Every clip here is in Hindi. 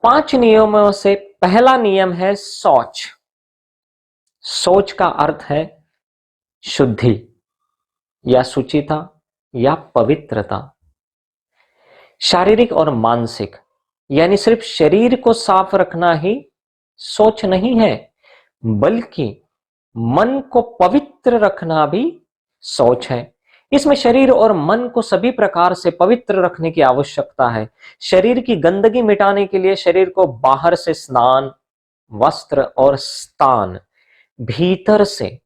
5 नियमों से पहला नियम है शौच। शौच का अर्थ है शुद्धि या शुचिता या पवित्रता। शारीरिक और मानसिक, यानी सिर्फ शरीर को साफ रखना ही शौच नहीं है, बल्कि मन को पवित्र रखना भी शौच है। इसमें शरीर और मन को सभी प्रकार से पवित्र रखने की आवश्यकता है। शरीर की गंदगी मिटाने के लिए शरीर को बाहर से स्नान, वस्त्र और स्थान, भीतर से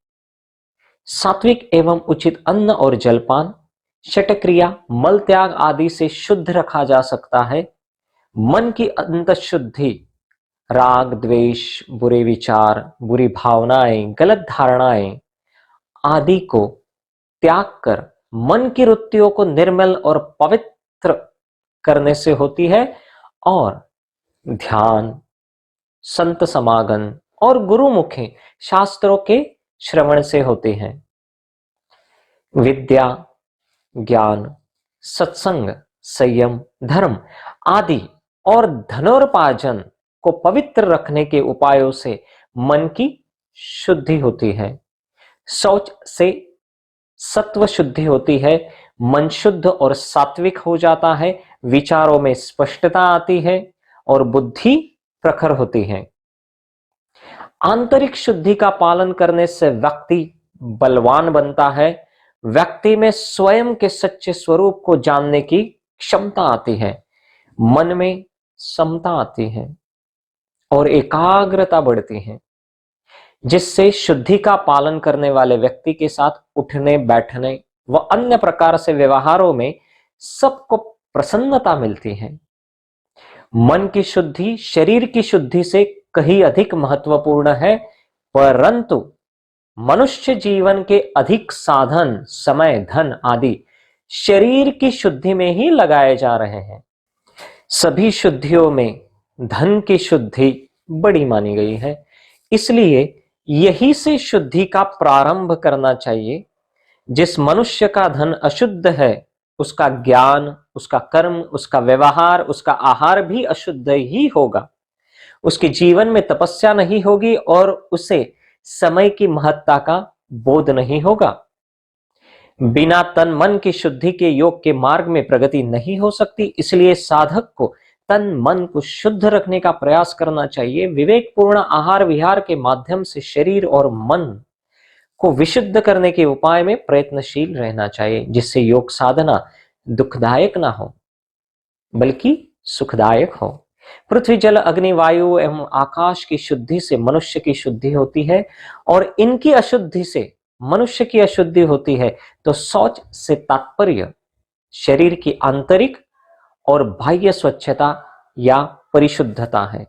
सात्विक एवं उचित अन्न और जलपान, शटक्रिया, मल त्याग आदि से शुद्ध रखा जा सकता है। मन की अंतःशुद्धि, राग, द्वेष, बुरे विचार, बुरी भावनाएं, गलत धारणाएं आदि को त्याग कर मन की वृत्तियों को निर्मल और पवित्र करने से होती है और ध्यान, संत समागम और गुरुमुखी शास्त्रों के श्रवण से होते हैं। विद्या, ज्ञान, सत्संग, संयम, धर्म आदि और धनोपार्जन को पवित्र रखने के उपायों से मन की शुद्धि होती है। शौच से सत्व शुद्धि होती है, मन शुद्ध और सात्विक हो जाता है, विचारों में स्पष्टता आती है और बुद्धि प्रखर होती है। आंतरिक शुद्धि का पालन करने से व्यक्ति बलवान बनता है। व्यक्ति में स्वयं के सच्चे स्वरूप को जानने की क्षमता आती है, मन में समता आती है और एकाग्रता बढ़ती है, जिससे शुद्धि का पालन करने वाले व्यक्ति के साथ उठने बैठने व अन्य प्रकार से व्यवहारों में सबको प्रसन्नता मिलती है। मन की शुद्धि शरीर की शुद्धि से कहीं अधिक महत्वपूर्ण है, परंतु मनुष्य जीवन के अधिक साधन, समय, धन आदि शरीर की शुद्धि में ही लगाए जा रहे हैं। सभी शुद्धियों में धन की शुद्धि बड़ी मानी गई है, इसलिए यही से शुद्धि का प्रारंभ करना चाहिए। जिस मनुष्य का धन अशुद्ध है, उसका ज्ञान, उसका कर्म, उसका व्यवहार, उसका आहार भी अशुद्ध ही होगा। उसके जीवन में तपस्या नहीं होगी और उसे समय की महत्ता का बोध नहीं होगा। बिना तन मन की शुद्धि के योग के मार्ग में प्रगति नहीं हो सकती। इसलिए साधक को तन मन को शुद्ध रखने का प्रयास करना चाहिए। विवेकपूर्ण आहार विहार के माध्यम से शरीर और मन को विशुद्ध करने के उपाय में प्रयत्नशील रहना चाहिए, जिससे योग साधना दुखदायक ना हो बल्कि सुखदायक हो। पृथ्वी, जल, अग्नि, वायु एवं आकाश की शुद्धि से मनुष्य की शुद्धि होती है और इनकी अशुद्धि से मनुष्य की अशुद्धि होती है। तो शौच से तात्पर्य शरीर की आंतरिक और बाह्य स्वच्छता या परिशुद्धता है।